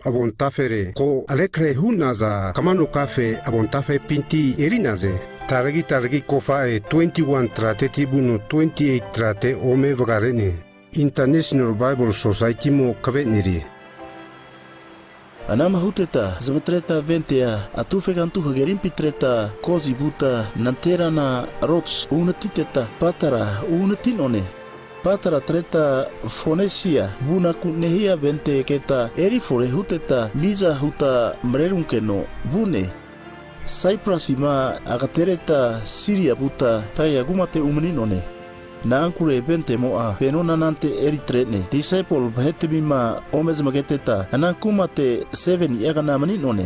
abontafere ko alekre hunaza Kamano-Kafe abontafe pinti erinaze. Targi kofa 21 trate tibuno 28 trate ome vagarene. International Bible Society mo kaveniri. Anama huteta, zamatreta ventea, atufegantu hagerimpi treta, kozi buta, nantera na rots, unatiteta, patara, unatinone. Patara treta fonesia, buna kunehia vente keta, erifore huteta, miza huta mrerunkeno, bune. Cyprasima agatereta Siria buta, taya gumate umaninone. Na ankure bente moa penona nante eritrene disciple bahete bima omez mageteta anankumate 7 yagana maninone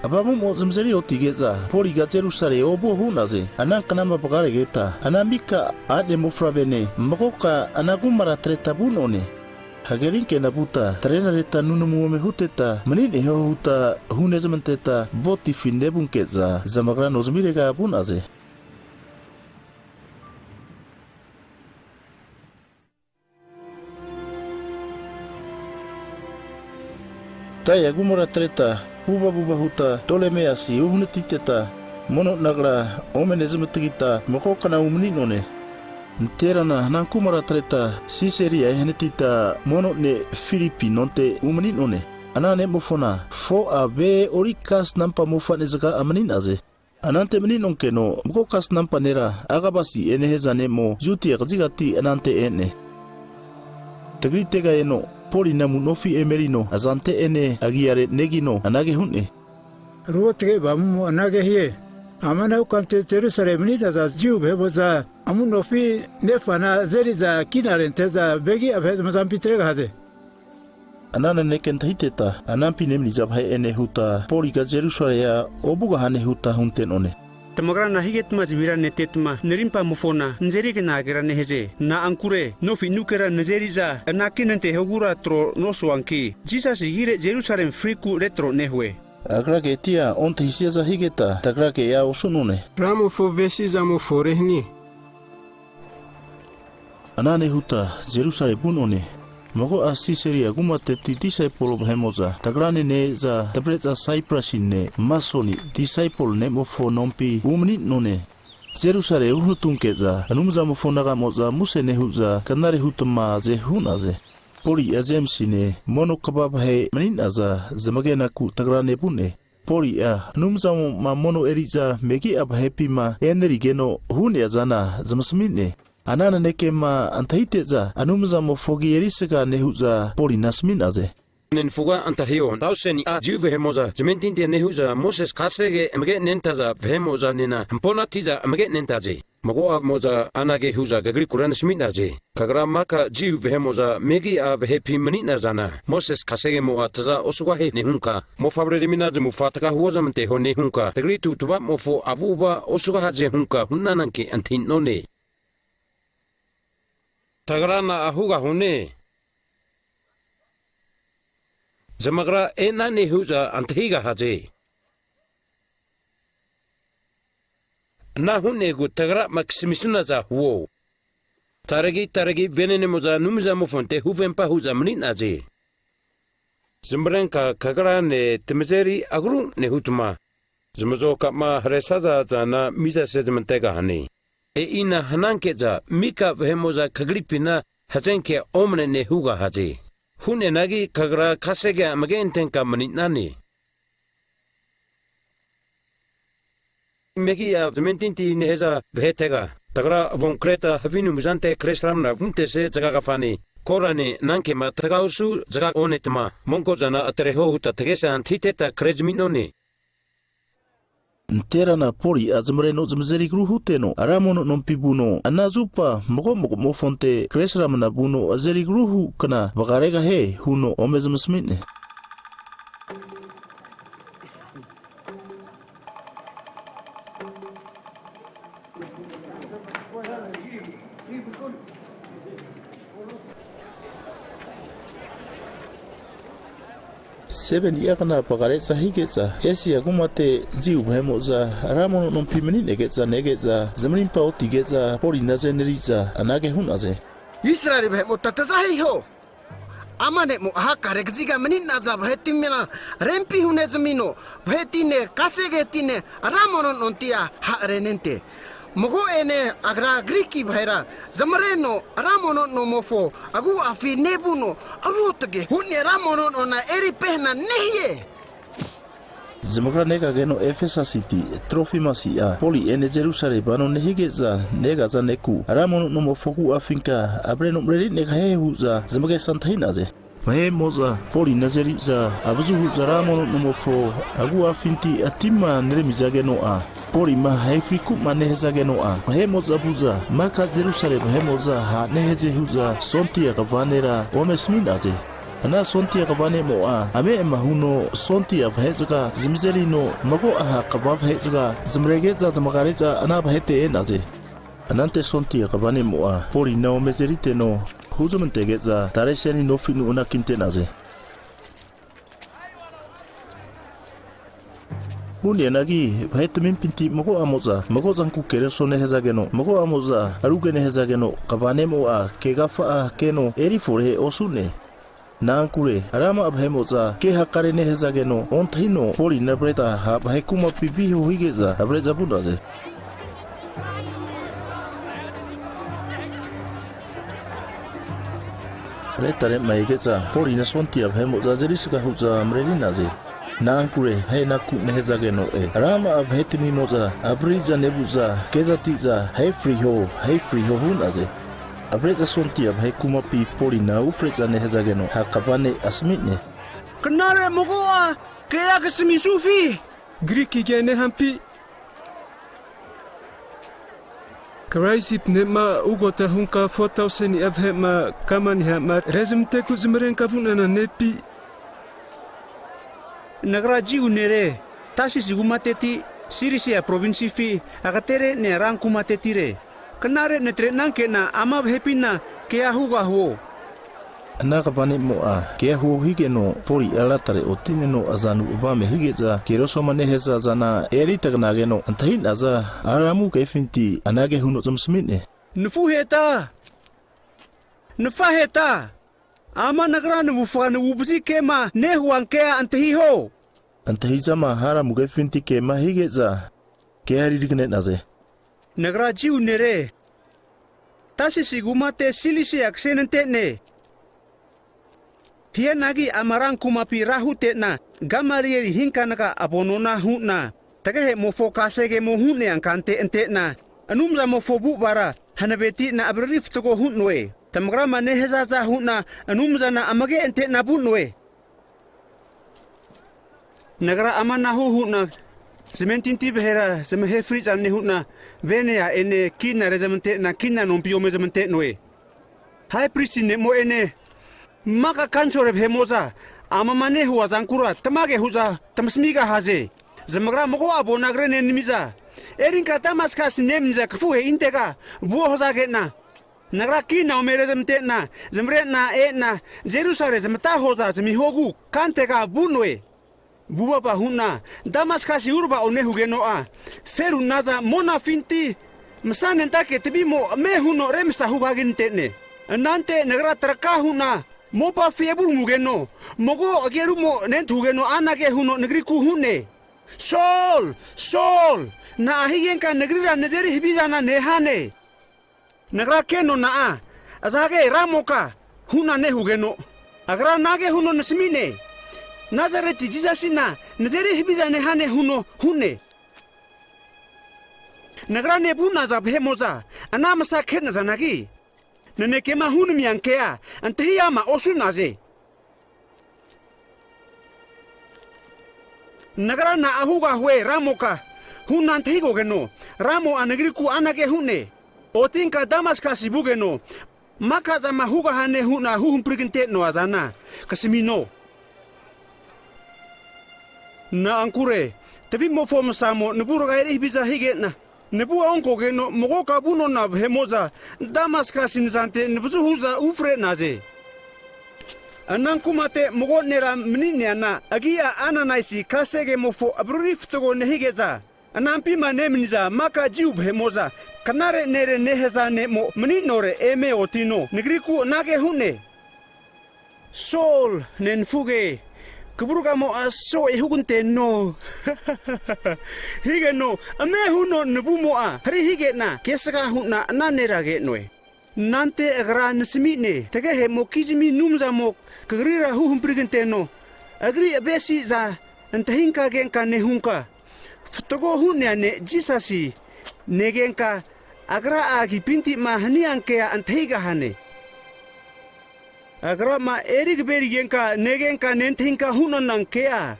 abamu mozmzeri otigeza pori gazerusare obo hunaze anankanama bagaregeta anamika ade mofrabene magoka anagumara treta bunone hagerinke nabuta trenareta nunumu huteta manine huta hunezmanteta boti findebunkeza zamagra nozmirega bunaze. Taya gumora treta, buba huta, tolemeasi, uhunetiteta, mono nagra, omenezmatigita, mokokana umninone. Nterana nankumara treta, siseria henetita, mono ne Filipinonte umninone. Anane mofona, fo a be orikas nampa mofanezaka amaninaze. Anante meninonkeno, mokokas nampa nera, agabasi enehezane mo, juti agzigati anante ene. Tagritega eno. Poli namu nofi emerino azante ene agiare negino anage hunne. Ruotge bamu anage hie. Amana ukante Jerusalem ni da jiu heboza amu nofi nefana zeriza kinarenteza begi abhez mazampitrega haze. Anana nekenta hiteta anampi nemni zabhai ene huta poli ga Jerusalem obuga hane huta huntenone. Tamagra na higetma zibira netetma nerimpa mufona nzeri kenagira neheze na ankure nofi nukera nzeriza nakinente hogura tro nosuanki Jesus hire Jerusalem friku retro nehwe agrage tia onte hisiaza higeta tagrage ya usunune ramo fo vesiza mo forehni anane huta Jerusalem bunone Mogo asiseria gumate ti disciple behemoza tagrane ne za tabreta Cyprasine masoni disciple ne mofo nompi umni none Jerusalem unutunkeza anumza mofo naga moza musene huza kanare hutuma ze hunaze poli azemsine mono kabab he maninaza zamagena ku tagrane bune poli anumza ma mono eriza megi ab happy ma enerigeno hune azana zamasmine Anana nekema antahiteza anumza mofogi erisega nehuza poli nasminaze. Nenfuga antahio tauseni a jiu vehemoza zementinte nehuza Moses kasege emge nentaza vehemoza nena mpona tiza emge nentaze. Mago moza anage huza gagri kuran sminaze. Kagra maka jiu vehemoza megi a vehepi menina zana. Moses kasege mo ataza osuga he nehunka. Mo fabre minaze mo fataka huza mente ho nehunka. Gagri tutuba mo fo abuba osuga haze hunka hunananke antin none. Tagrana ahuga hune. Zamagra ena nehuza antihiga haze. Na hune gu tagra maksimisuna za huo. Taragi venene moza numza mofonte huvempa huza mnina ze. Zimbrenka kagra ne temzeri agru ne hutuma. Zmazo kama hresada zana miza sedmentega hane. E ina hanankeza mika vehemoza kagripina hazenke omne ne huga haze. Hune nagi kagra kasege amagentenka maninani. Megi ya zementinti neheza vehetega. Tagra vonkreta havinu muzante kresramna vunte se zagagafani. Korane nanke ma tagausu zagag onetma. Monko zana atereho huta tegesa antiteta krejminone. Ntera na pori azmreno zmzeri gruhuteno aramono nompibuno anazupa mogo mofonte kresramna buno azeri gruhu kana bagarega he huno omezmsmine. Seven yakana pagaretsa higeza esi agumate ziu behemoza ramono nompimeni negeza zemrin pa otigeza pori nazeneriza anage hunaze Israel behemota tazahiho amane mo haka regziga menit naza bhetimena rempi hune zamino bhetine kasegetine ramonon ontia ha renente mogo ene agra griki bhaira zamreno ramonon no mofo agu afi nebuno arutage hunne ramonon ona eri pehna nehye Zimokra nega geno Ephesus City trophy masia poli ene Jerusalem bano nehigeza nega za neku ramono no mofoku afinka abreno mreli nega hehuza zimage santainaze Mahe moza poli nazeriza abuzu za ramono no mofo agu afinti atima neremizage no a poli ma haifriku manehezage no a mahe moza buza maka Jerusalem mahe moza ha neheze huza sonti akavanera omesminaze Ana sonti akavane moa ame mahuno sonti avhezga zimzerino mago aha kavavhezga zimregeza zamagareza ana bahete enaze Anante sonti akavane moa poli na omezerite no huzumentegeza taresheni no finu una kintenaze Huni enagi bahete mimpinti mago amoza mago zanku kereso nehezageno mago amoza aruge nehezageno kavane moa kegafa keno erifore osune Nankure arama abhemoza ke hakare nehezageno ontahino poli nabreta ha bahekuma pipi hohigeza abreza bunaze Letare maigeza poli na sonti abhemoza zerisika huza mrelinaze Nankure henaku nehezageno arama abhetiminoza abriza nebuza kezatiza hefriho hunaze Abreza sonti abhekuma pi poli na ufreza nehezageno hakabane asmitne Kenare mogoa kaya kesemi sufi Griki gene hampi. Karaisip ne ma ugota hunka 4000 avhe ma kamani ha ma rezimte ku zimren kapuna na nepi. Nagraji unere tasi sigumateti sirisia provinsi fi agatere ne rankumatetire Kenare netre nangke na ama bhepina kaya huga ho Nakabane moa ke ho higeno poli alatare otineno azanu ubame higeza keroso maneheza zana eritagnageno antahin aza aramu kefinti anage huno zamsmine Nufaheta ama nagran wufan wubzi kema nehuan kea antahi ho Antahizama haramu kefinti kema higeza ke haridigne naze Nagraji unere tasi sigumate silisi aksenente ne Pia nagi amarang kumapi rahute na gamari hinkanaka abonona huna tagahe mofo kasege mo hunne angkante ente na anumza mofo bu bara hanabeti na abrif togo hunwe tamagra mane hezaza huna anumza na amage ente na bunwe Nagra amana huna Sementinti behera semehe fridge anne huna venea ene kina rezamente na kina nompio mezamente noe Hai prisine mo ene Maka kansore bhemoza ama mane huwa zankura tamage huza tamsmiga haze zamagra mogo abonagre ne nimiza erinka tamaska sinemza kfu he intega buo hoza getna nagra kina omere zamte na zamre na na Jerusalem zamta hoza zami hogu kantega bunwe buba ba huna damaska si urba one hugeno a feru naza mona finti msanen take tibimo me huno remsa hubaginte ne nante nagra traka huna Mopa fiebul mugeno, mogo ageru mo nentugeno anake huno negri ku hune. Sol, na ahigen ka negri ra nezeri hibizana nehane. Nagra keno na a, azage ramoka huna ne hugeno. Agra nage huno nesmine. Nazareti jizasina nezeri hibizana nehane huno hune. Nagra nebuna za bemoza, anamasa kena zanagi. Nene kema hunu miankea antehiyama osunaze Nagara na ahuga hwe ramoka huna antehigo geno ramo anagriku anake hune otinka damaska sibugeno maka za mahuga hane huna huhumprikinte no azana kasimino Na ankure tebi mofom samo nuburo gairi biza higena Nebu onko geno mogo kabuno na bhemoza damaska sinzante nebuzu huza ufre naze Anankumate mogo nera mnine na agia ananaisi kasege mofo abrurif togo nehigeza Anampi manemniza maka jiu bhemoza kanare nere neheza ne mo mninore eme otino negriku nage hune Sol nen fuge. Keburuka mo so hugunte no. Hige no. Ame huno nebu mo hari hige na. Kesaka huna nanera ge noe. Nante agra nesmine. Tege he mo kijimi numza mo. Kagrira huhumpirigente no. Agri abesi za. Antahinka genka nehunka. Futogo hunya ne jisasi. Negenka agra agi pinti ma hani ankea antahiga hane. Agra ma erik beri genka negenka nenthinka hunan ankea.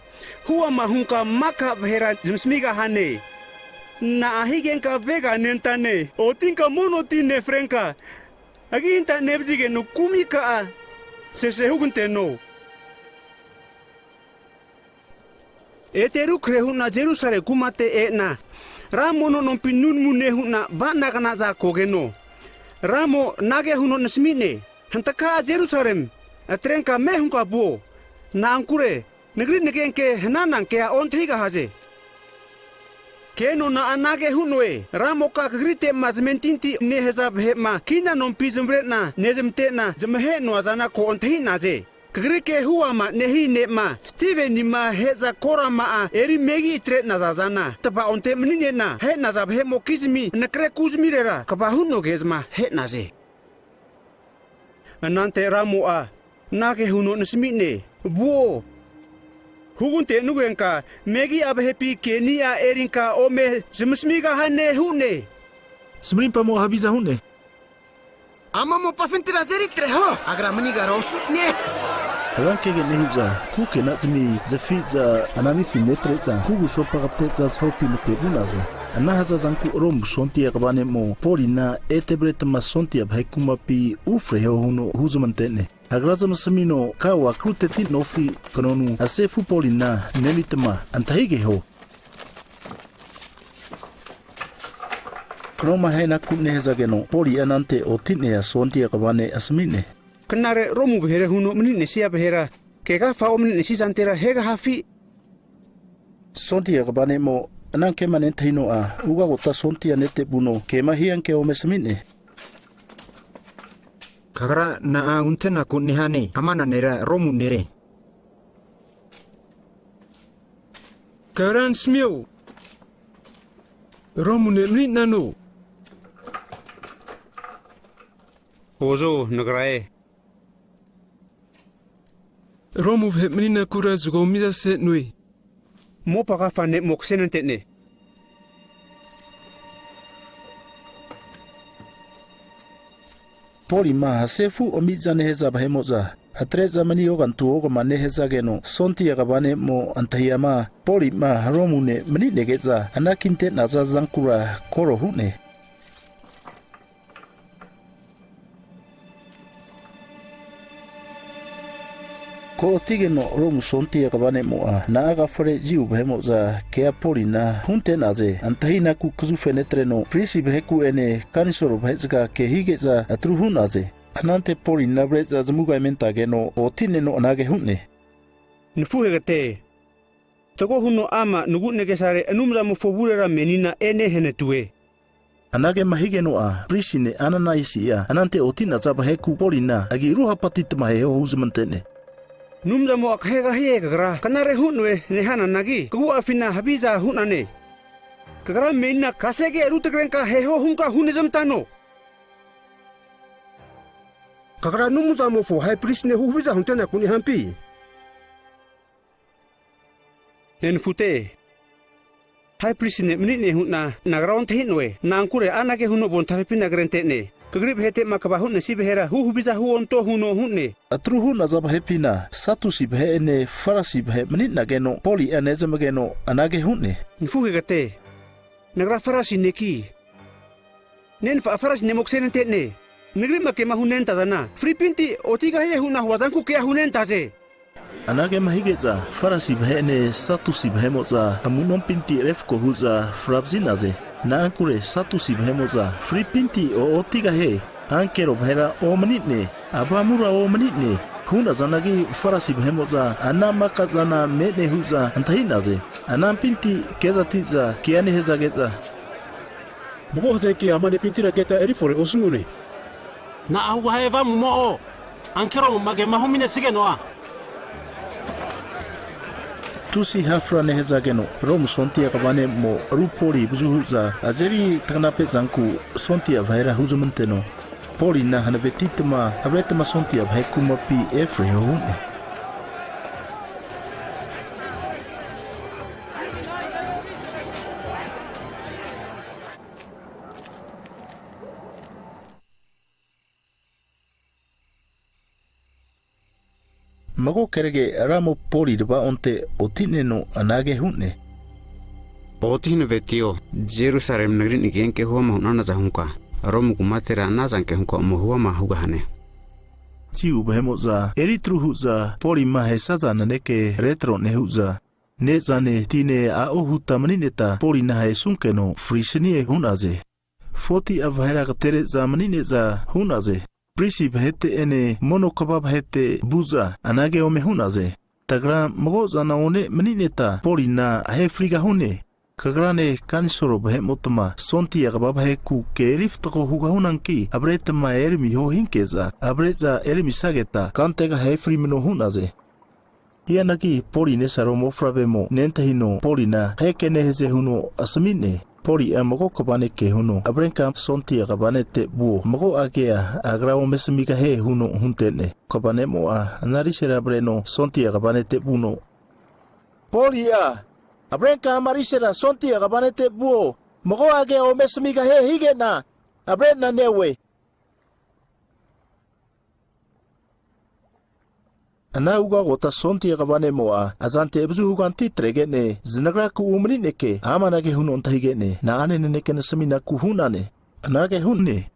Huwa ma hunka maka bhera jimsmiga hane. Na ahi genka vega nentane. Otinka monotine frenka. Agi inta nebzige no kumika sese hugunte no. Eteru krehuna Jerusale kumate na. Ramo no pinun munehuna bana kana za kogeno. Ramo nage huno nesmine. Hantaka Jerusalem. Atrenka mehunka buo. Na ankure negri negenke hananan ke onthiga haje. Keno na anage hunwe. Ramo ka grite mazmentinti neheza bhema kina non pizumbre na nezemte na jemhe no azana ko onthi naje. Kagrike huwa ma nehi ne ma Steven ni ma heza kora ma eri megi tre nazazana tapa onte mnine na he nazab he mokizmi nakre kuzmirera kabahuno gezma he naze anante ramu nage huno nesmine buo hugunte nugenka megi abhepi kenia erinka ome zimsmiga hane hune Smrimpa mo habiza hune Ama mo pafintira zeri treho agra maniga rosu ne Alankege nehuza kuke natsmi zafiza anami finetreza kugu sopagapteza zhopi metebunaze anahaza zanku rom sontia kabane mo polina etebret masontia bhaikuma pi ufreho huno huzumantene agraza masamino kawa kruteti nofi kanonu asefu polina nemitama antahige ho Kroma haina kuneheza geno poli anante otinea sontia kabane asmine Kanare romu behere huno menine sia behera kega fa omne si santera hega hafi Sontia kabane mo ananke manentino uga gota sontia nete buno kema hianke omesmine Kagra na untena kunihane amana nera romu nere Karan smio Romu ne mnina no Ozo nagrae Romu he mnina kura zugo miza se nui Mo paka fane moksenente ne Poli ma hasefu omiza neheza bahemoza atreza mani ogantu oga maneheza geno sontia kabane mo antahiyama poli ma romune mani negeza anakinte naza zankura koro hune Ko tigeno romu sontia kabane mo naaga fore jiu behemoza kea poli na hunte naze antahina ku kuzu fenetreno prisi beheku ene kanisoro behezga ke higeza atruhu naze Anante poli nabreza zamuga imenta geno otine no anage hunne. Nfuhegate. Togo huno ama nugu negesare anumza mufobulera menina ene henetue. Anage mahigeno prisine ananaisia anante otina zaba heku poli na agi ruha patit maheo huzmantene. Numza mo akhega hiega kanare hunwe nehana nagi kugu afina habiza hunane. Kagra menina kasege rutegrenka heho hunka hunizamtano. Kakara numuza mofu hai prisne hubiza huntena kuni hampi. Enfute. Hai prisne menine hunna nagraon thinwe nankure anage huno bontharpina grentene. Kagrib hete makabahun sibehera hubiza huonto huno hunne. Atruhu nazaba hepina satu sibhe ene farasi bhe menina geno poli anezamageno anage hunne. Nfuhegate. Nagra farasi neki. Nen farasi nemoksenente ne. Negri make mahunen tazana. Fripinti otiga he huna huazanku kea hunen taze. Anage mahigeza farasi bhene satu sibhemoza amunon pinti refko huza frabzinaze. Na ankure satu sibhemoza fripinti o otiga he ankero bhera o manitne abamura o manitne huna zanagi farasi bhemoza anama kazana mene huza antahinaze anam pinti kezatiza kiane hezageza. Mogo te ki amane pintira keta erifore osungune. Na auga heva mo Ankero mage mahomine sigenoa. Tusi hafra nehezageno rom sontia kabane mo rupori buzuza azeri tanape zanku sontia vaira huzumanteno poli na hanavetitma abretma sontia bhekuma pi efre hone Mago kerege ramo poli deba onte otine no anage hunne. Otine vetio Jerusalem nagri nigenke huwa mahunana za hunka. Romu kumatera nazanke hunka huwa mahugahane. Ti ubehemo za eritruhu za poli mahesaza naneke retro nehuza. Ne zane tine aohuta manineta poli nahe sunkeno frisenie hunaze. Foti avahera katere za manine za hunaze. Prisi bahete ene mono kabab hete buza anage ome hunaze. Tagra mogoza na one manineta poli na hefriga hune. Kagrane kanisoro bahemotama sonti agabab heku kerif tako huga hunanki abretama erimi ho hinkeza abreza erimi sageta kantega hefri mino hunaze. Ianaki poli nesaro mofrabemo nentahino poli na hekene heze huno asamine. Poli mogo kabane ke huno abrenka sonti agabane te buo mogo agea agrao mesemika he huno huntene kabane mo narisera breno sonti agabane te buno Poli abrenka marisera sonti agabane te buo mogo agea mesemika he higena abrena newe Ana uga gota sonti agabane moa azante ebuzu huganti tregene zinagra ku umri neke amanage hunon tahigene na ane neke nasamina ku hunane anage hunne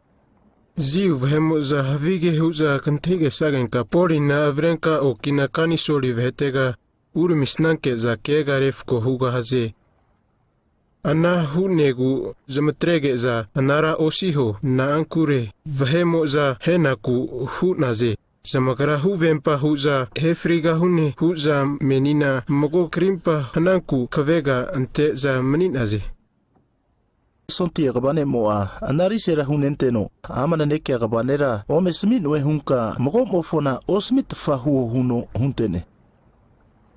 Ziu vhemo za havige huza kantege sagenka poli na avrenka o kina kanisoli vhetega urumisnanke za kega refko huga haze Ana hunegu zamatrege za anara osiho na ankure vhemo za henaku hunaze Samagara huvempa huza hefriga hune huza menina mogo krimpa hananku kavega ante za meninaze. Sonti agabane moa anarisera hunenteno amana neke agabanera omesmin we hunka mogo mofona osmit fahu huno huntene.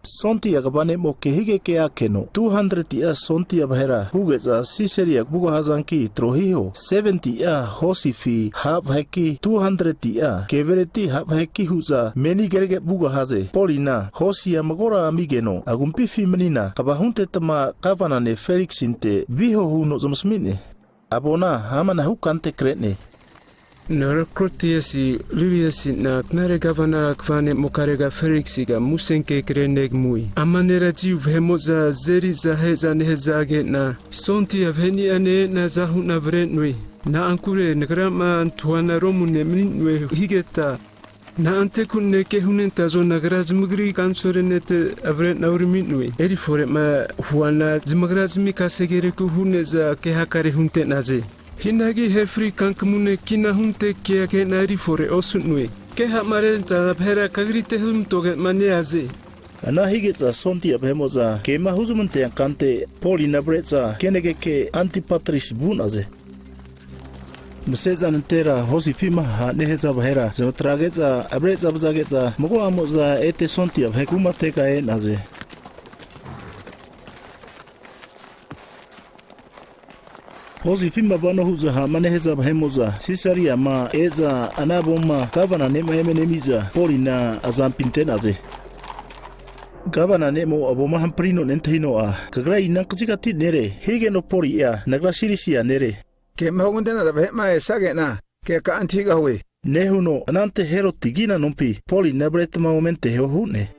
Sonti agabane mo kehige ke akeno 200 ya sonti abahera hugeza siseria bugo hazanki trohiho 70 ya hosifi hab heki 200 ya kevereti hab heki huza meni gerge bugo haze polina hosia magora amigeno agumpi fimenina kabahunte tama kavanane Felix inte biho huno zomsmine abona hamana hukante kretne Narakrotiasi Liliasi na knare gavana kvane mokarega Ferixiga musenke kreneg mui. Amanera jiu vhemoza zeri za heza nehezage na sonti avheni ane na zahu na vrenui. Na ankure nagrama antuana romune minwe higeta. Na antekune ke hunenta zo nagra zmugri kansorenete avren nauriminui. Eri fore ma huana zmagra zmika segere ku huneza ke hakare hunte naze. Hinagi hefri kankamune kina hunte kia ke nari fore osunwe. Ke hamare za phera kagrite hum toge maniaze. Ana higeza sonti abhemoza ke mahuzumante kante poli nabreza kenege ke antipatris bunaze. Museza ntera hosi fima ha neheza bahera zamatrageza abreza bazageza mogo amoza ete sonti abhekuma teka e naze. Hosi fima bano huza ha maneheza bahemoza sisaria ma eza anaboma kavana nema yemenemiza poli na azampinte naze. Gavana nemo aboma hamprino nentahino kagra ina kazikati nere hige no poli nagra sirisia nere. Ke mahungundena da behema esagena ke ka antiga hwe. Nehuno anante hero tigina nompi poli nabretma momente hehune.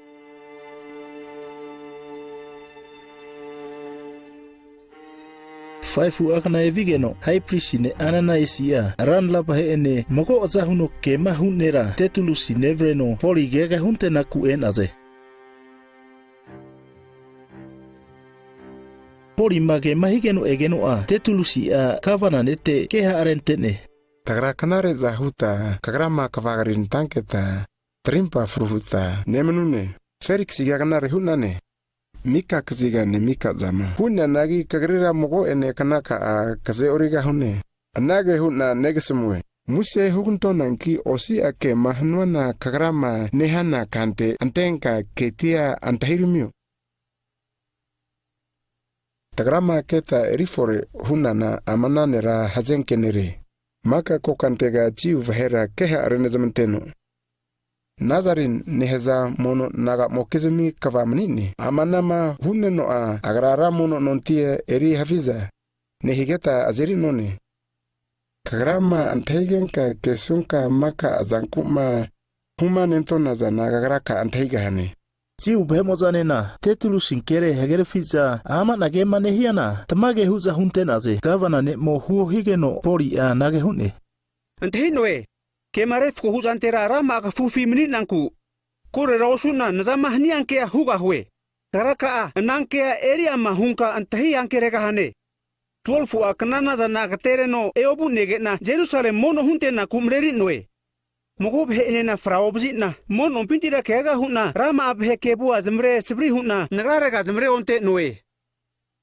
Faifu akana evigeno hai prisine anana isia ran lapa ene mogo azahuno kema hunera tetulusi nevreno poli gega hunte naku enaze. Poli mage mahigeno egeno tetulusi kavana nete keha arentene. Tagra kanare zahuta kagrama kavagarin tanketa trimpa fruhuta nemenune Felix kanare hunane. Mika kaziga ne mika zama. Huna nagi kagrira mogo ene kanaka kaze origa hune. Anage huna negesemwe. Muse hukuntonan ki osi ake mahnuana kagrama nehana kante antenka ketia antahirimio. Tagrama keta erifore hunana amananera hazenkenere. Maka kokantega jiu vahera keha arenezamanteno. Nazarin neheza mono naga mokizimi kavamanini. Amanama hunenoa agrara mono nontie eri hafiza. Nehigeta azeri none. Kagrama antaigenka kesunka maka azankuma huma nentona za nagagraka antaigahane. Jiu behemozane na tetulu sinkere hegere fiza ama nage manehiana tamage huza huntenaze gavana ne mo huo higeno pori a nage hune. Antahinoe, ke marefko huzantera rama akafufi meninanku. Kore raosuna nazama haniankea huga hue. Karaka a nankea eri ama hunka antahi ankeregahane. 12 a kanana za nagatereno eobu nege na Jerusalem mono hunte na kumreri noe. Mogob he ene na fraobzi na mono pintira kega huna rama abhe kebu azmre sibri huna nagarega azmre onte noe.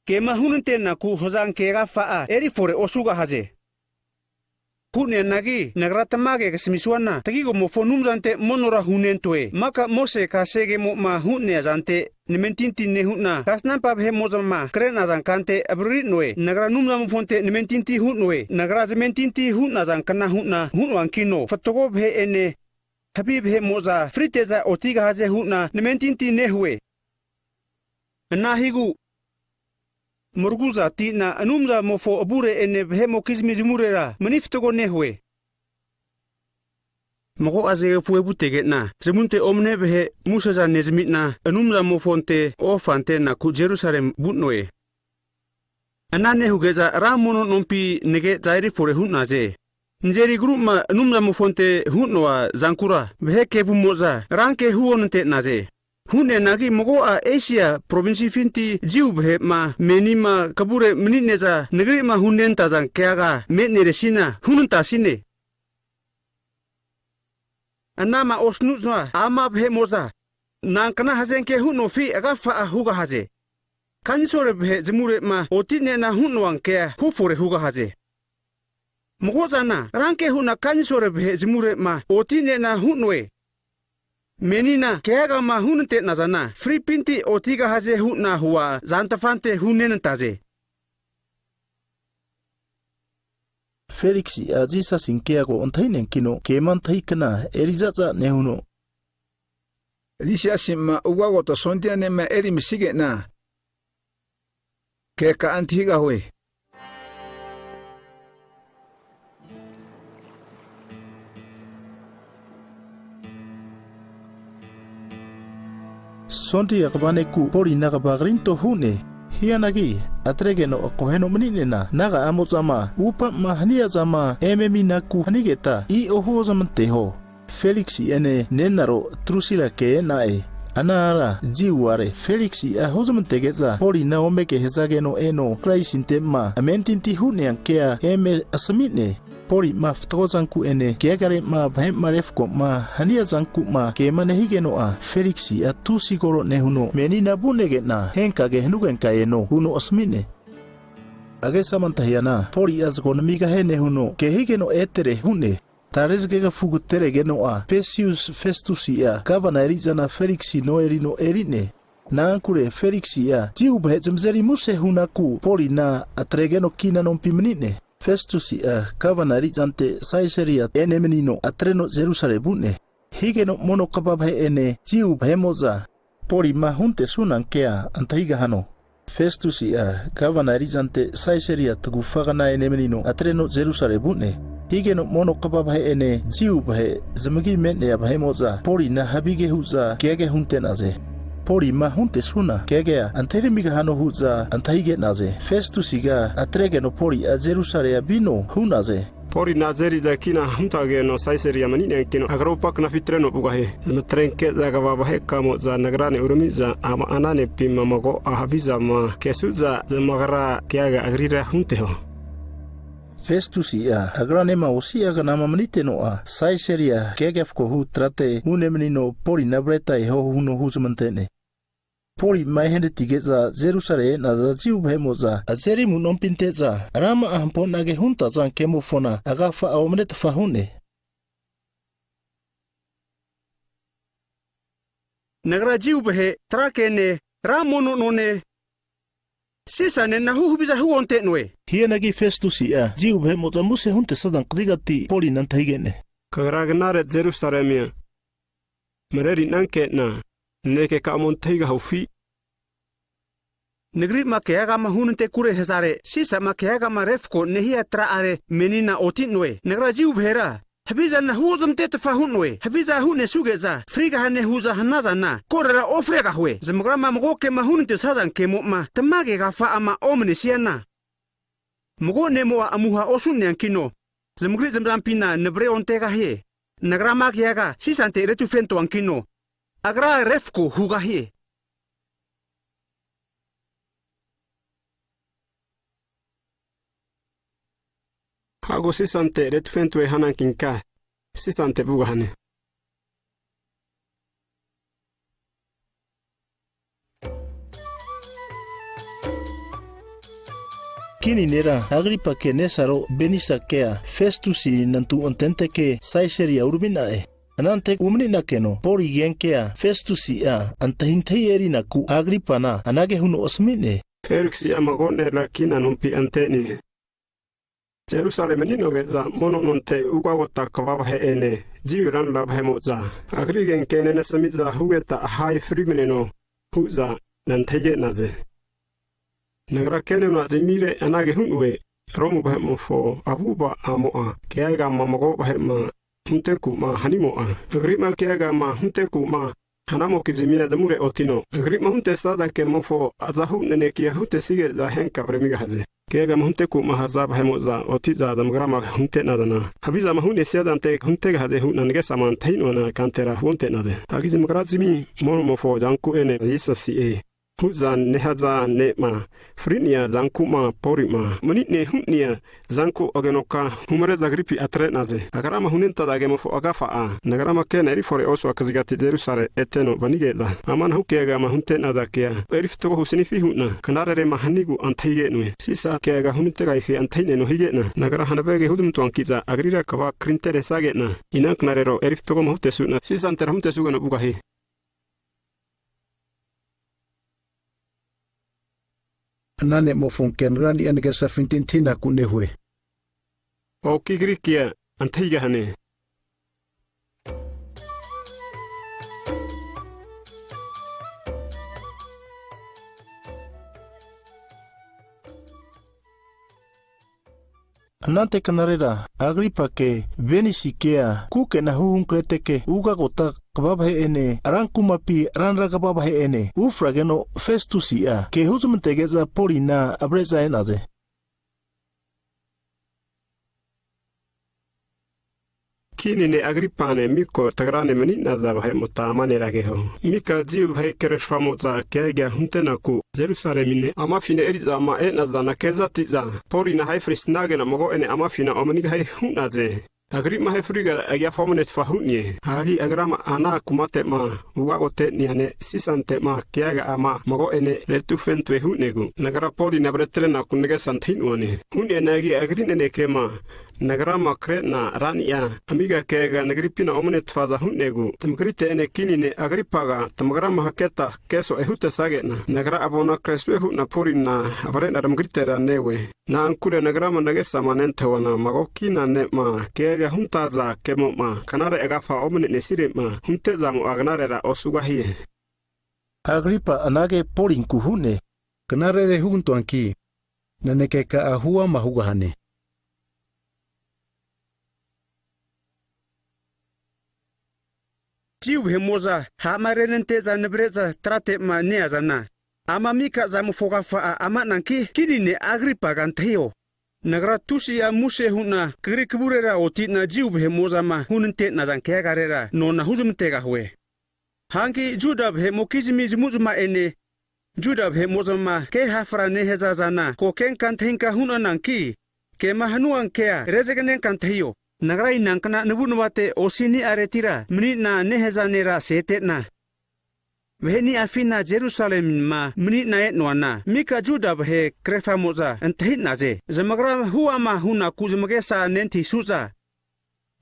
Kema hunte na ku hozan kega faa eri fore osuga haze. Hune nagi nagratamage kesmiswana tagigo mofonumzante monora hunentoe maka mose kasege mo ma hune azante nimentinti ne huna kasnampa bhe mozama krena zankante abri noe nagra numzam fonte nimentinti hunoe nagra zementinti huna zankana huna hunankino fatogo bhe ene habib he moza friteza otiga haze huna nimentinti ne hue nahigu Morguza tina anumza mofo abure ene bhe mokizmizimurera maniftogo ne hue Moko aze fue butege na zemunte omne behe musaza nezmitna anumza mofonte ofante na ku Jerusalem butnoe. Anane hugeza ramono nompi nege zairi fore hunaze. Njeri grupma anumza mofonte hunnoa zankura behe kevu moza ranke huonante naze. Hune nagi mogo a Asia provinsi finti jiu behe ma menima kabure menineza negeri ma hunenta zan keaga metnere sina hununta sine. Anama osnuzna ama bhe moza nankana hazenke huno fi agafa a huga haze kanisore bhe zimure ma otine na huno anke hufore huga haze mogozana ranke huna kanisore bhe zimure ma otine na hunoe menina keaga ma hunte nazana free pinti otiga haze huna huwa zantafante hunenentaze Felix azisa sinkeago ontainen kino keman taikana erizaza nehuno. Lisha sima uwago to sontia nema eri misige na. Keka antiga hwe. Sonti yakabane ku pori nakabagrinto hune. Hianagi atregeno koheno meninena naga amozama upa mahania zama ememina ku hanigeta I oho zamanteho Felix ene nenaro trusila ke nae anara jiware Felix ahozamantegeza pori na omeke hezageno eno kraisintema amentinti hune ankea eme asamine pori ma ftozanku ene kegare ma bhem marefko ma hania zanku ma ke manehigeno a Felix atusigoro nehuno menina bunege na henkage henugenka eno huno asmine age samantahiana pori azgonomiga he nehuno ke higeno etere hune taresgega fugutere geno a Pesius Festus gavana erizana Felix no erino erine na ankure Felix tiu behezmzeri muse hunaku pori na atregeno kina non pimnine Festus gavana rizante Caesarea ene menino atreno Jerusalem bune higeno mono kababhe ene jiu bemoza pori mahunte sunankea antahiga hano Festus gavana rizante Caesarea tugufagana ene menino atreno Jerusalem bune higeno mono kababhe ene jiu behe zamagi menne bemoza pori na habige huza kege hunte naze pori mahunte suna kegea anterimiga hano huza antahige naze Festusiga atregeno pori a Jerusalem bino hunaze pori nazeri za kina huntage no Caesarea manine kino agropak na fitreno bugahe zmatrenke za gababahe kamo za nagrane urumiza ama anane pima mago ahaviza ma kesuza za magara kiaga agrira hunteho Festus agrane ma osia ganama maniteno a Caesarea kegefko hu trate unemenino pori na breta ho huno huzmantene pori mai hende tigeza Jerusalem na za jiu behemo za azeri munon pinteza rama ahampon nage hunta zan kemofona agafa awmene tafahune Nagra jiu behe trakene ramono none Sisane na hubiza huonte noe hienagi Festus ia jiu behemo za muse hunte sadan qdigati pori nan taigene Kagragnare Jerusalemia Mereri nanke na Neke ka montaiga haufi Negri makeaga mahunte kure hezare sisa makeaga marefko nehia traare menina otinwe negra jiu bhera habiza na huzum te tafahunwe habiza hune sugeza friga hane huza hanaza na korera ofrega hwe zmgrama mgoke mahunte sazan kemo ma tamage ga fa ama omnisiana mgo nemo amuha osunyan kino zmgri zmrampina nebre ontega he negra makeaga sisante retu fento ankino agra refko hugahi Hago sisante retufentue hanankinka sisante bugahane Kini nera Agripa ke nesaro benisa kea Festusi nantu ontente ke Saiseria urbinae Anante umni nakeno pori genkea Festusi a antahintei erina ku Agripa na anage huno osmine Felix amagone lakina numpi anteni Jerusalem nino geza mono nonte ugawota kababa he ene jiran lab he moza agrigen kene nasamiza hueta hai frimeneno huza nantege naze Nagra kene no azimire anage hunwe romu bahemo fo avuba amoa keaga mamago bahema hunteku ma hanimoa agrima keaga ma hunteku ma hanamo kizimira zamure otino agrima hunte sada ke mofo azahu nene kia hute sige za henka bremiga haze keaga ma hunteku ma hazab hemoza otiza zamgrama hunte nadana habiza ma hune siadante hunte haze hunange saman taino na kantera hunte nade agizim grazimi mofo janku ene yisasi Huzan nehaza nema frinia zankuma porima munitne hunnia zanku ogenoka humareza gripi atrenaze agarama hunenta dagemofo agafa a nagarama kena erifore oso akazigati Jerusalem eteno vanigeda amana hukega mahunte dakia erifto husinifi hunna kanarere mahanigu antaigenwe sisa kega hunitega ifi antaineno higena nagara hanabege hudumtu ankiza agrira kawa krintere sagena inak narero erifto mahutesuna sisa antera huntesugana bugahi Nane mofonken rani anega safintintina kunehwe. O kigrikia antaiga hane. Anante kanarera Agripa ke Venisikea kuke na huunkrete uga gota kababhe ene arankumapi aranra kababhe ene ufrageno Festusia ke huzumtegeza porina abreza enaze Kini ne Agripane miko tagrane menina za bahe mutamane rageho mika jiu bahe kereshfamoza kega huntenaku Jerusalemine amafine eriza ma enaza na kezatiza porina haifris nage na mogo ene amafina omaniga hai hunaze Agrima hefriga agya fomonet fahunye hagi agrama ana kumate ma uwagote niane sisante ma kiaga ama mogo ene retufentwe hunego nagara pori na bretre na kunege santinwane hunye nagi agrine ne kema nagrama krena rania amiga kega nagripina omonet fada hunego tamgrite ene kinine agripaga tamgrama haketa keso ehute sagena nagra abona kreswe hu na pori na avarena ramgrite ranewe na ankure nagrama nagesa manente wana magokina ne ma kega huntaza kemo ma kanare agafa omne nesire ma hunteza mo agnare ra osugahi Agripa anage porinku hune kanare re hunto anki nanekeka ahua mahugahane Jiu hemoza hamarenente za nebreza trate ma neazana amamika za mufogafa ama nanki kinine Agripa ganteo Nagra tusi ya muse huna kirikburera otina jiu hemoza ma hunente na zankeagarera nona huzumtega hwe Hangi judab he mokizimiz muzma ene judab he mozama ke hafra ne hezazana ko ken kanthinka hunananki ke mahanuan kea rezegenen kanthio nagrai nankana nubunwate osini aretira mni na nehezanera setena Beheni afina Jerusalem ma menit naik nuana. Mika Juda behe krefa moza entahit naze. Zamagra huama huna kuzmagesa nenti suza.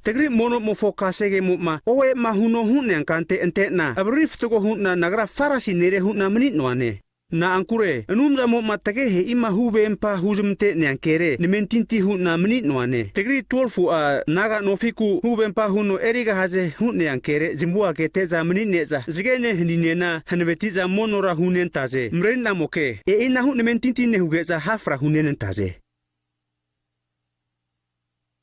Tegri mono mo fokasege mo ma oe ma huno hunne kante ente na. Abrif tugo hunna nagra farasi nere hunna menit nuane. Na angkure enumza mo matagehe ima hube empa huzumte ne ankere ne mentinti hunna menit nuane. Tegri 12 a naga nofiku hube empa huno eriga haze hunne ankere zimbua ke teza menit neza. Zigene hinina hanbetiza monora hunen taze. Mrenda moke e ina hunne mentinti ne hugeza hafra hunen taze.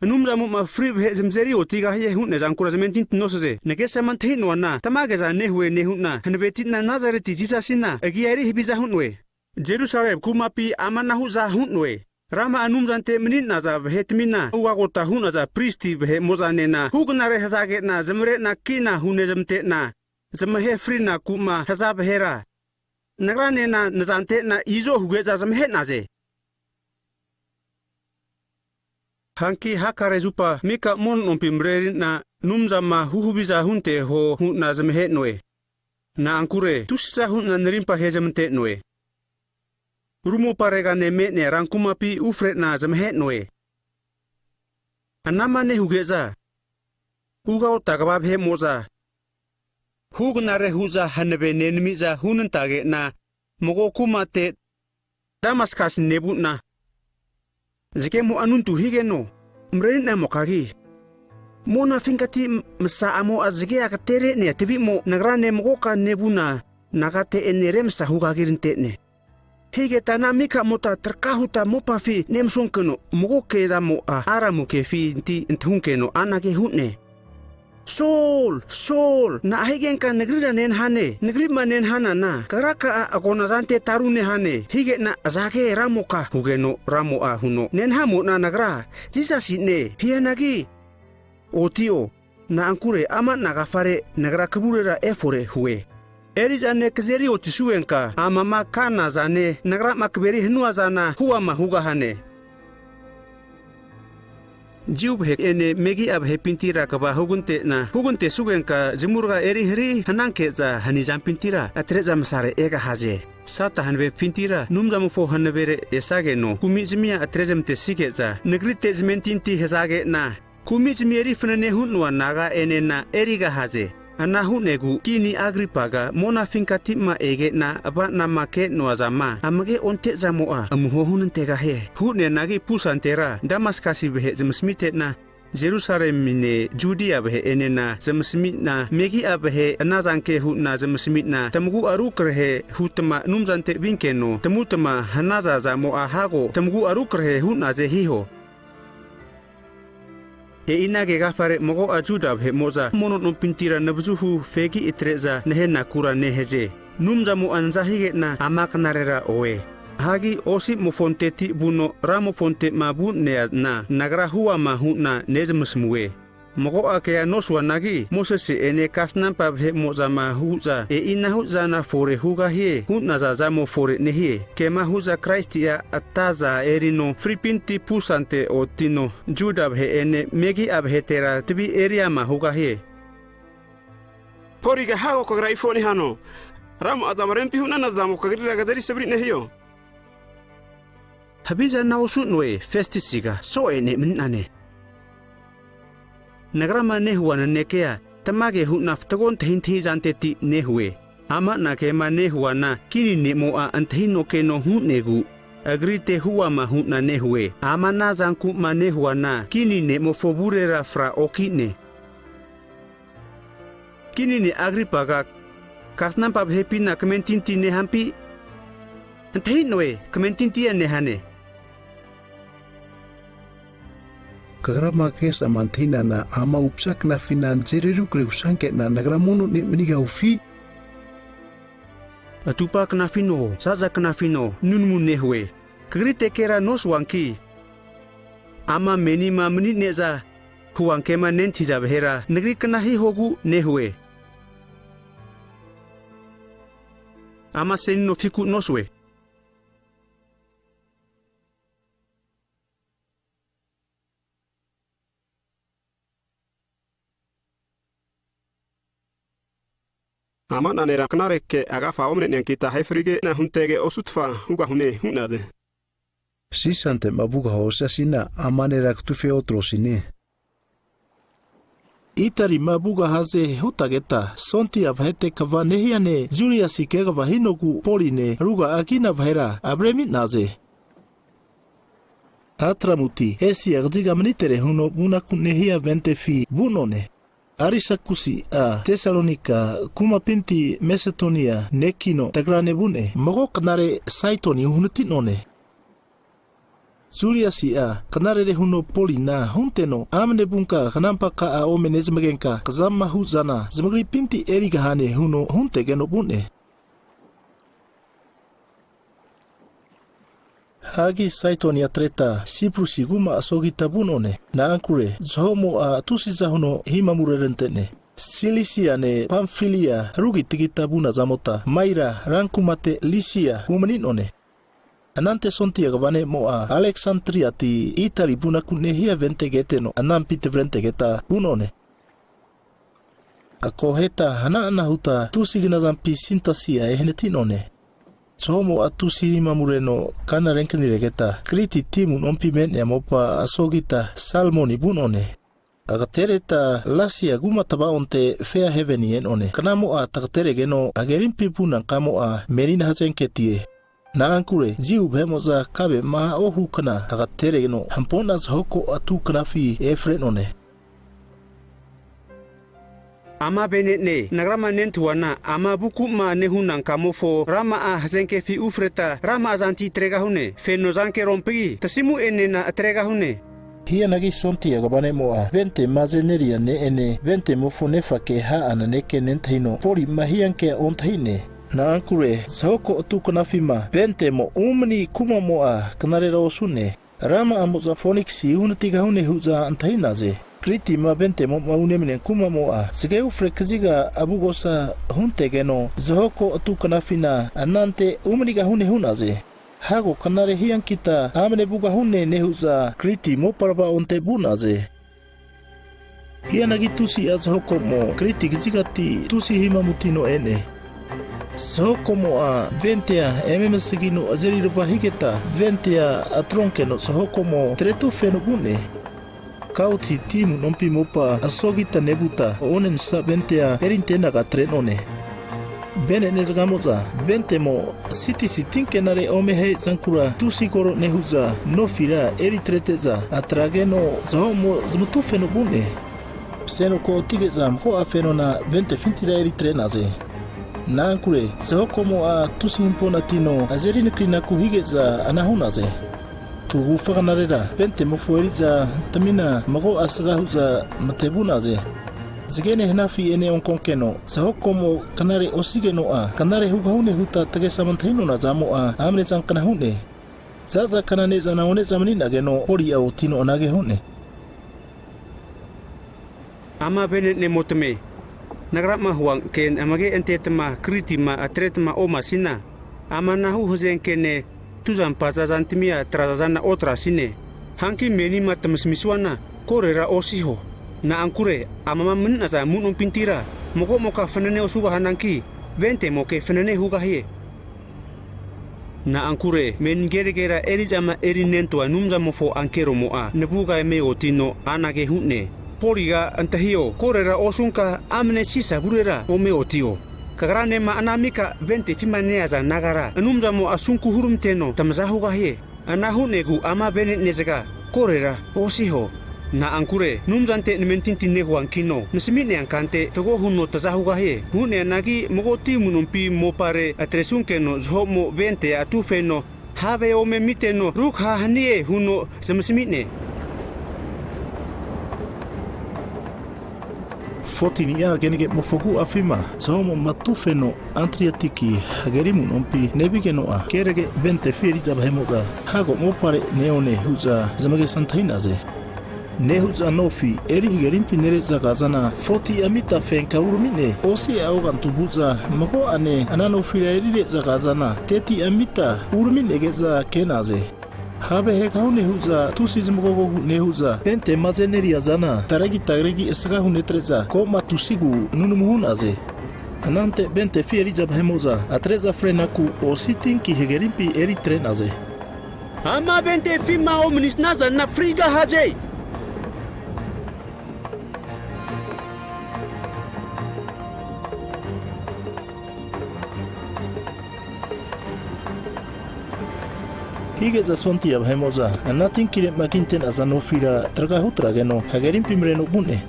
Enumza mo ma free he zimzeri otiga he hunne zankura zementinti nosoze. Negesa mantehin nuana tamageza nehue nehunna hanbetina Nazareti jisasina agiari hibiza hunwe. Jerusalem kumapi amanahu za hunwe. Rama anumzante menit naza behetmina uwagota hunaza priesti behe mozanena hugnare hazage na zemre na kina hunezemte na zemahe free na kuma hazab hera. Nagrane na nazante na izo hugeza zemhe naze. Hanki hakare zupa mika mon ompimbreri na numzama huhubiza hunte ho hunna zemhe noe. Na ankure tusisa hunna nerimpa hezemte noe. Rumo parega ne me ne rankumapi ufret na zemhe noe. Anama ne hugeza. Ugao tagabab he moza. Hugnare huza hanebe nenmiza hunentage na mogo kumate Damaskas nebut na. Zike mo anuntu higeno mrein na mokagi mona finkati msa amo azige akatere ne tivi mo nagrane moka nebuna nagate enerem sa hugagirinte ne hige tana mika mota terkahuta mopafi nemsonkeno moke damo aramu kefi nti ntunkeno anage hunne Sol na higen kan negri nen hane negri manen hana na karaka agona zante tarune hane hige na azake ramoka hugeno ramo huno nen hamo na nagra jisasi ne hianagi otio na ankure ama nagafare nagra kaburera efore huwe erijane kzeri otisuenka ama makana zane nagra makberi hinua zana huwa mahuga hane Jiub he ene megi ab he pintira kaba hugunte sugenka zimurga eri hri hananke za hanijam pintira atreza masare ega haje sata hanve pintira numjam fo hanbere esage no kumizmia atrezem te sige za negrite zmentinti hezage na kumizmieri fnane hunwa naga ene na eriga haje Anahu negu kini agripaga mona finkati ma ege na aba namake noazama amage onte zamoa amuhohun tega he hune nagi pusantera Damaskasi behe zemsmite na Jerusalem mine Judea behe enena zemsmit na megi abehe anazanke hu na zemsmit na tamgu arukrehe hutma numzante binkeno tamutma hanaza zamoa hago tamgu arukrehe hu na zehiho inage gafare mogo ajuda he moza mono no pintira nabzuhu fegi itreza nehena kura neheje numjamu anzahige na amaknarera oe hagi osi mofonteti buno ramofonte mabu ne na nagra huwa mahu na nezmusmuwe mogo akea noswa nagi mosese ene kasnan pabhe moza mahuza inahuza na fore huga hie hunaza zamo fore nehie kema huza Christia ataza erino fripinti pusante otino juda bhe ene megi abhetera tibi area mahuga hie Poriga hago ko graifoni hano ram azamarempi hunana zamo kagrira gadari sabri nehio Habiza na osunwe festisiga so ene minane Nagrama nehuana nekea tamage hu naftagon tahinti janteti nehue ama nakema nehuana kini nemoa antahino keno hu negu agrite huwa mahu na nehue ama na zanku manehuana kini nemo foburera fra okine kini ne agripaga kasnan pab happy na kementinti ne hampi antahinoe kementinti nehane Kagrama kesa mantina na ama upsak na financereru kreusanke na nagramono ne meniga ufi Atupa knafino saza knafino nunmu nehwe Kagrite kera noswanki ama menima menit neza huwankema nentiza behera negri knahi hogu nehwe ama senino fiku noswe Amana nera knareke agafa omne nyankita hefrige na huntege osutfa huga hune hunade. Sisante mabuga hosa sina amanera ktufe otrosine. Itari mabuga haze hutageta sonti avhete kavanehiane Julia sikega vahinoku poline ruga akina vahera abremi naze. Atramuti esi agziga mnitere huno bunaku nehia ventefi bunone. Arisakusi a Thessalonica kuma pinti Macedonia nekino tagrane bune mogo kanare saitoni hunutinone. Juliasi a kanare huno polina hunteno amne bunka kanampaka a omenezmagenka kazama huzana zmagri pinti erigahane huno huntegeno bune. Hagi saitoni atreta siprusi guma asogita bunone na ankure zomo a tusiza huno himamurerentene. Silisia ne Pamphylia rugitigita buna zamota Maira rankumate Lycia humaninone. Anante sontia gavane mo a Alexandria ti Itali buna kunehia ventegeteno anampite ventegeta bunone. Akoheta hana anahuta tusigina zampi sintasia ehenetinone. Somo atusi mamureno kana renkeniregeta kriti timun ompimen ya mopa asogita salmoni bunone. Agatereta lasia guma tabaonte fea heaveni enone. Kanamo a takateregeno agerimpi punan kamo a merina hazenketie. Na ankure jiu bemoza kabe maha ohu kana agateregeno hamponas hoko atu kanafi efrenone. Ama benetne nagrama nentuana ama buku ma nehunan kamofo rama a hazenke fi ufreta rama azanti tregahune fenozanke rompigi tasimu enena tregahune. Hia nagi sonti agabane moa vente mazeneria ne ene vente mofonefa ke ha ananeke nentahino pori mahianke ontahine. Na ankure sahoko otu kanafima vente mo umni kuma moa kanarera osune rama amoza phonixi unatigahune huza antahinaze. Kriti ma vente mo maunemine kuma moa sigeu frekaziga abugosa huntegeno zahoko atu kanafina anante umniga hune hunaze. Hago kanare hiankita amne buga hune nehuza kriti mo paraba onte bunaze. Hianagi tusi azahoko mo kriti gizigati tusi himamutino ene. Zahoko mo a ventea ememesegino azerirva higeta ventea atronkeno zahoko mo tretu feno bune. Kauti timu nompi mopa asogita nebuta onen sa ventea erintena ga trenone. Bene nezgamoza vente mo siti sitinke nare omehe zankura tusigoro nehuza nofira eritreteza atrageno zahomo zmutufeno bune. Seno ko tigeza mho afenona vente fintira eritrenaze. Na ankure zahokomo a tusimponatino azerinikina kuhigeza anahunaze. Tugu faganarera vente mofueriza tamina mago asgahuza matebunaze. Zigene hnafi ene onkonkeno sahokomo kanare osigeno a kanare hugahune huta tagesamantaino na zamo a amne zankanahune. Zaza kanane zanaone zamanina geno pori au tino onage hune. Ama benet ne motme nagrama huang ken amage entetma kritima atretma oma sina ama nahu huzenkene tuzan pazazantimia trazazana otra sine hanki menima tamsmiswana korera osiho na ankure amama menasa munun pintira moko moka fenene osuga hananki vente moke fenene hugahie na ankure men geregera erijama erinento anumza mofo ankero moa nebuga me otino anage hunne poriga antahio korera osunka amne sisa burera o me otio kagrane ma anamika vente fimane aza nagara anumza mo asunku hurumteno tamzahugahie anahunegu ama benet nezega korera osiho na ankure numzante nimentintine huankino nasimine ankante togo huno tazahugahe hune nagi mogoti munumpi mopare atresunkeno zhomo vente atufeno have ome miteno rukha hanie huno samsimine Fotinia genege mofogu afima zhomo matufeno antriatiki hagerimun ompi nebigeno a kerege vente fieriza bahemoga hago mopare neone huza zamage santainaze Nehuza nofi eri gerimpi nereza gazana foti amita fenka urmine osi augantubuza mago ane ananofira eri zagazana teti amita urmine geza kenaze habe hekaune huza tusizmgogo nehuza vente mazeneria zana taragi esga hunetreza ko matusigu nunumuhunaze Anante bente fieriza bahemoza atreza frenaku o sitin ki hegerimpi eri trenaze. Ama bente fima o mnisnaza na friga haje. Higeza sonti abhemoza anatin kire makinten azanofira tragahutra geno hegerimpi mreno bune.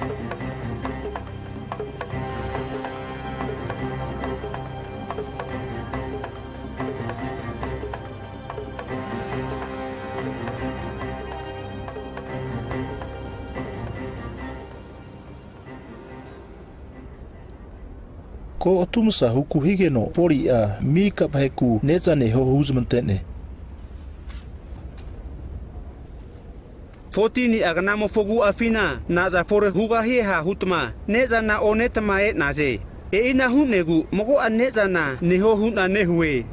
Ko otumsa huku higeno pori a mika bheku nezane ho huzmantene. Fotini aganamo fogu afina naza fore huga heha hutma nezana onetama e naze. E ina hunegu mogo anezana neho huna nehue.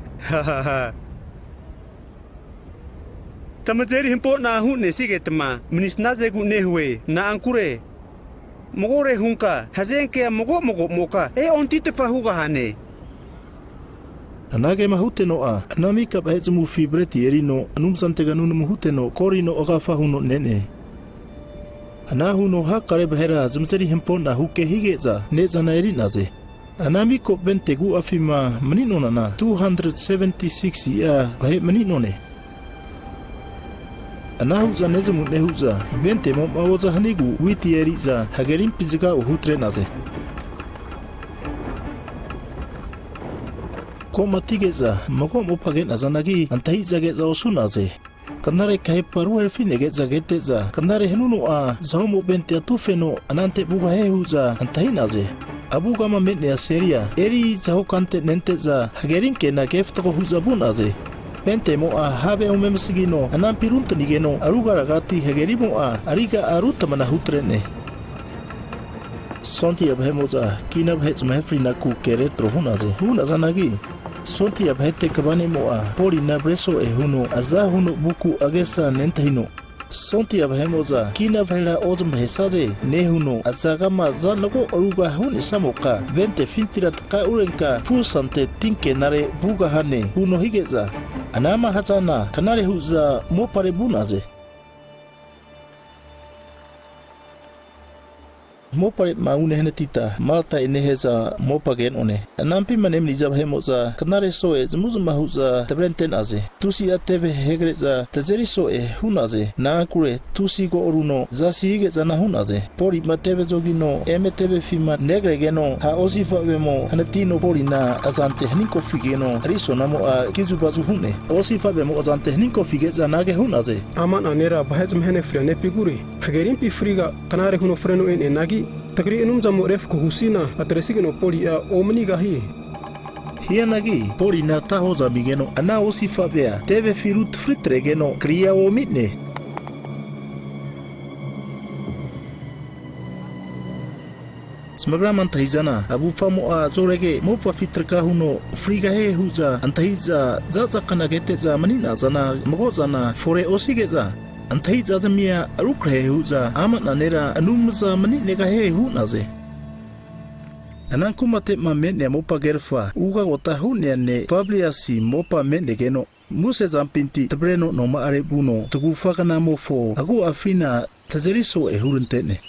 Tamazeri himpo na hune sigetma mnisnaze gu nehue na ankure. Mogore hunka hazenke mogo moka e ontite fahuga hane. Anage mahuteno a anamika bahezmu fibreti erino anumsante ganunu mahuteno korino okafahuno nene. Anahuno hakare bahera zumzeri hempona huke higeza nezana erinaze. Anamiko bentegu afima maninona na 276 ya bahe maninone. Anahuza nezemu nehuza bente mawaza hanigu witi eriza hagerim pizika uhutre naze. Koma tigeza magom upagen azanagi antahiza geza osunaze. Kanare kahe paru elfine geza geteza kanare henunu a zahomo bente atufeno anante buga hehuza antahinaze. Abuga ma menne aseria eri zaho kante nenteza hagerim kena geftako huza bunaze. Bente mo a habe umemsigino anam pirunta nigeno aruga ragati hegerimo a ariga aruta mana hutrene. Sonti abhemoza kina bhets mahfrina ku keretro hunaze hunazanagi. Sonti abhete kabane mo a poli na breso e huno azahuno buku agesa nentahino. Sonti abhemoza kina bhela ozm bhesaze nehuno azagama zanago aruga hun isamoka bente fintirat ka urenka pusante tinke nare buga hane huno higeza. Anama hazana kanare huza mopare bunaze. Mopare maune henetita malta ineheza mopagen one. Anampi manem liza hemoza kanare soe zmuzma huza tabrenten aze. Tusi ateve hegreza tazeri soe hunaze. Na kure tusi go oruno zasi higeza na hunaze. Pori mateve zogino emeteve fima negregeno ha osifa vemo hanetino pori na azante hninko figeno riso namo a kizubazu hune. Osifa vemo azante hninko figeza nage hunaze. Aman anera bahezm hene frene piguri. Hagerim pi friga kanare huno freno en enagi. Takri enum jamo ref ko husina atresigeno poli a omni gahi. Hianagi poli na tahoza bigeno ana osifa vea teve firut fritregeno kria omitne. Smagram antahizana abu famo a zorege mopa fitraka huno friga he huza antahiza zaza kanagete manina zana mogozana fore osigeza. Antahiza zamia arukre huza amat nanera anumza manitnega he hunaze. Anankumate ma menne mopa gerfa uga gota huneane pabliasi mopa menne geno muse zampinti tabreno no maare buno tugufakana mofo agu afina tazeriso e hurentene.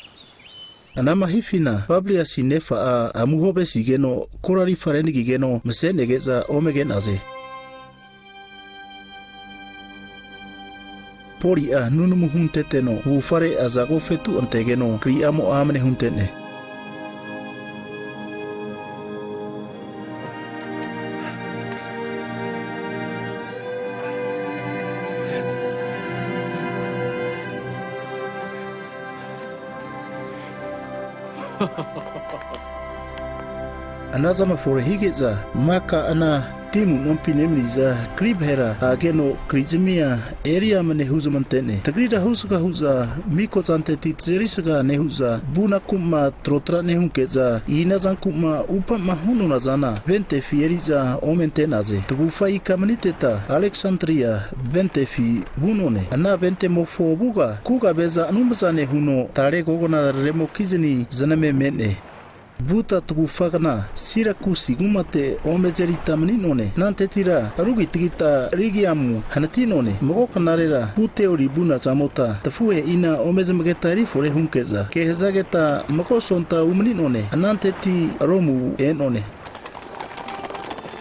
Anama hifina pabliasi nefa a amuhobe sigeno korari farenigi geno mesenegeza omegen aze. Pori a nunumu hunteteno ufare azago fetu antegeno kriamo amene huntene. Anazama fore higeza maka ana timu nompi nemliza kribhera ageno krizimia area mane huzamantene tagrida husuka huza miko zante titzerisga nehuza buna kuma trotra nehunkeza inazan kuma upa mahuno nazana vente fieriza omentenaze tugufai kamaniteta Alexandria vente fi bunone ana vente mofo buga kuga beza anumzane huno tare gogona remokizini zaname mene buta tukufagana sirakusi gumate omezerita maninone nantetira rugi tigita rigiamu hanatinone mogo kanarera bute oribuna zamota tafue ina omezemgetari fore hunkeza kehezageta mogo sonta umaninone ananteti romu enone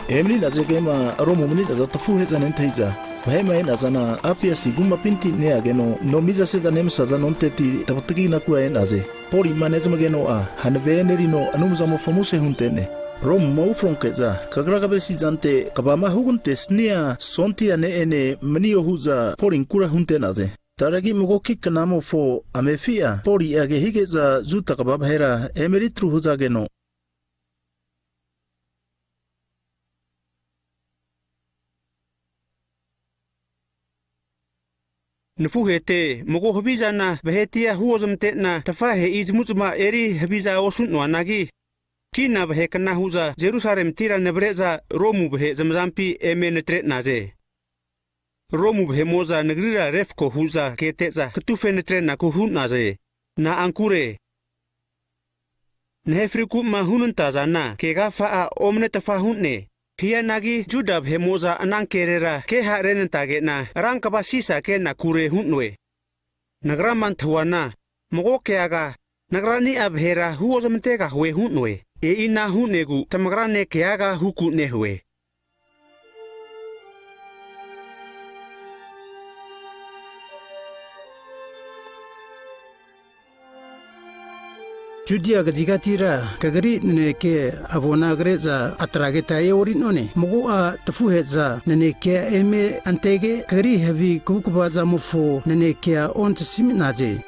emni nazegema romu munida za tafue zanentaiza Bahema ena zana apia siguma pinti ne ageno no miza seza nemsa za nonteti tapatiki na kura enaze pori manezma geno a hanveneri no anumza mo famuse huntene rom mo fronkeza kagraga besi zante kabama hugunte snia sontia ne ene manio huza pori kura huntenaze taragi mogo kikanamo fo amefia pori age higeza zuta kababhera emeritru huza geno Nufuhete mogo habizana bahetia huozamte na tafahe izmuzma eri habiza osun wanagi kina bahekana huza Jerusalem tira nebreza Romu bahe zamzampi emenetre naze Romu bahe moza negrira refko huza keteza ketufenetre na kuhun naze na ankure nehefriku mahunun tazana kega faa omne tafahunne Kia nagi judab hemoza anangkerera ke haren tage na rangkaba sisa ke na kure hunwe. Nagraman tuana mogo ke aga nagrani abhera huozamtega hwe hunwe. E ina hunegu tamagrane ke aga huku nehwe. Judia gajigatira kagari ne ke avona greza atrageta e orinone mogo a tafuheza ne ke eme antege kagari heavy kukubaza mufo ne ke on siminaje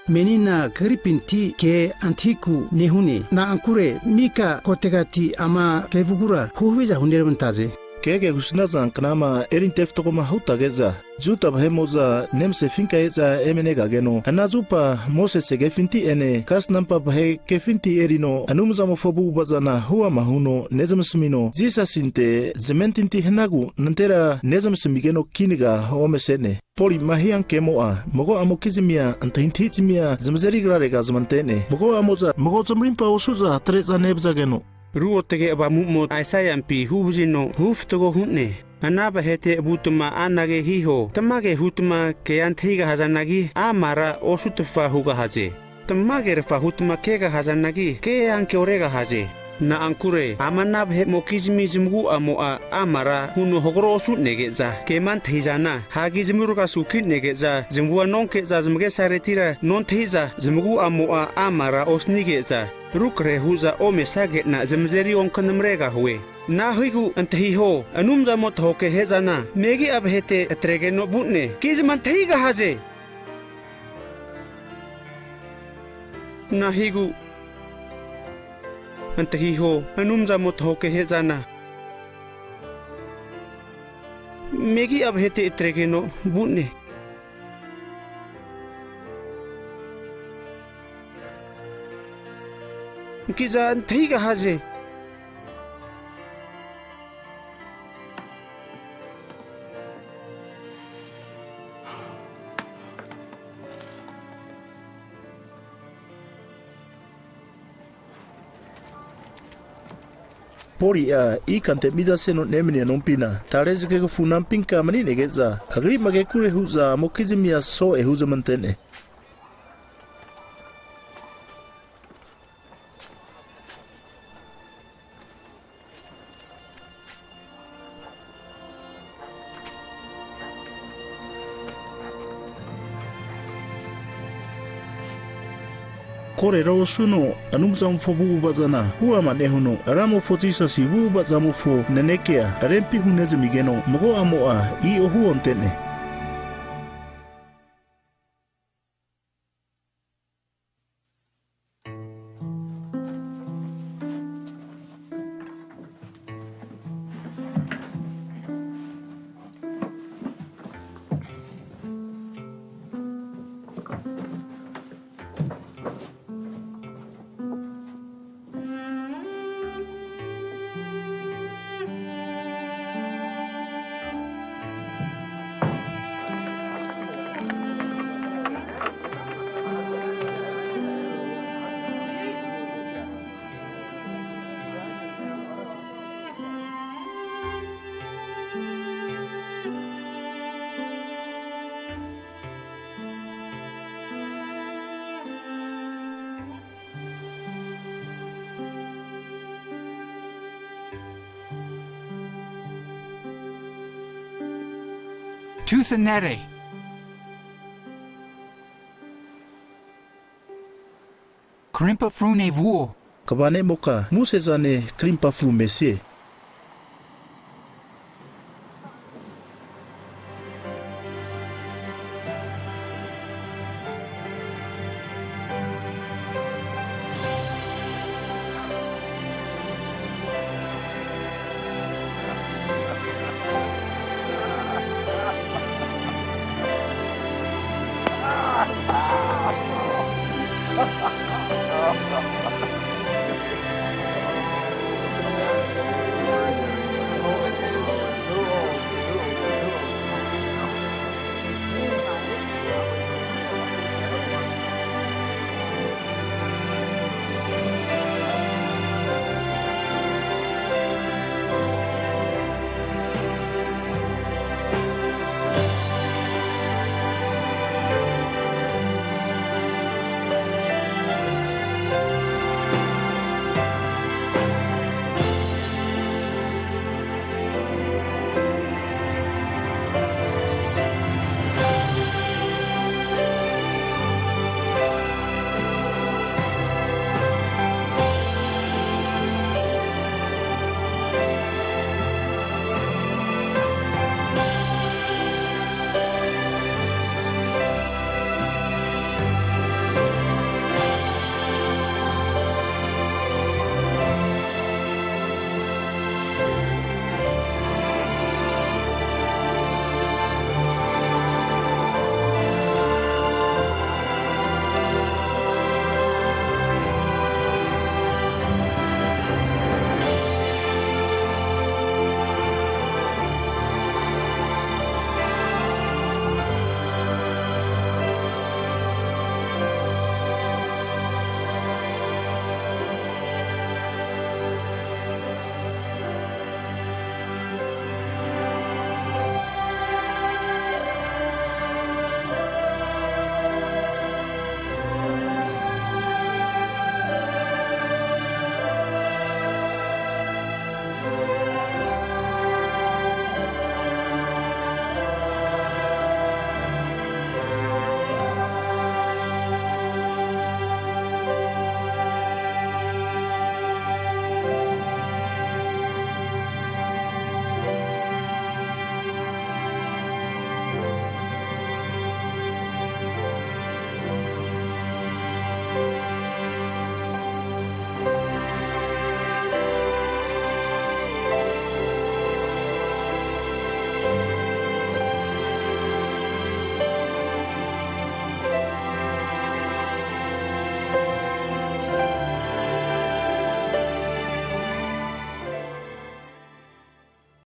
menina karipinti ke antiku nehune na ankure mika kotegati ama kevugura huwiza hunerbantaje Kege husnazan kanama erin teftokoma hutageza Juta bahemoza nemse finka eza emenega geno anazupa mose sege finti ene kas nampa bahe ke finti erino anumza mofobu bazana huwa mahuno nezamsmino zisa sinte zementinti henagu nantera nezamsmigeno kiniga omesene poli mahian kemoa mogo amokizimia antahintizimia zamzerigrarega zamantene mogo amoza mogo zamrimpa osuza treza nebza geno Ruo tege abamumo aisayampi hubuzino huftogo hunne Anaba hete butuma anage hiho tamage hutuma ke antiga hazanagi amara osutufa huga haze tamage refa hutuma kega hazanagi ke anke orega haze na ankure amanab he mokizmizmgu amoa amara huno hogro osu negeza ke man thizana hagi zmuruga sukin negeza zmwa nonke za zmge saretira non thiza zmgu amoa amara osnigeza rukre huza omesage na zmzeri onkanmrega huwe na huigu antahiho anumza mot hoke hezana megi abhete atregeno bunne kizman thiga haze na higu antahiho anumza mot hoke hezana megi abhete atregeno bunne Kizan thiga haze Pori a ikante mida seno nemene nompina tarezike funam pinka mani negeza agri mage kure huza mokizimia so e huza mantene Kore rao suno anumza mfobu bazana huwa manehuno aramo fotisa sibu bazamu fo nenekea rempi huneze migeno mogo amoa I ohu ontene Tuthanere. Krimpa frune vuo. Kabane moka musezane krimpa fru mesie.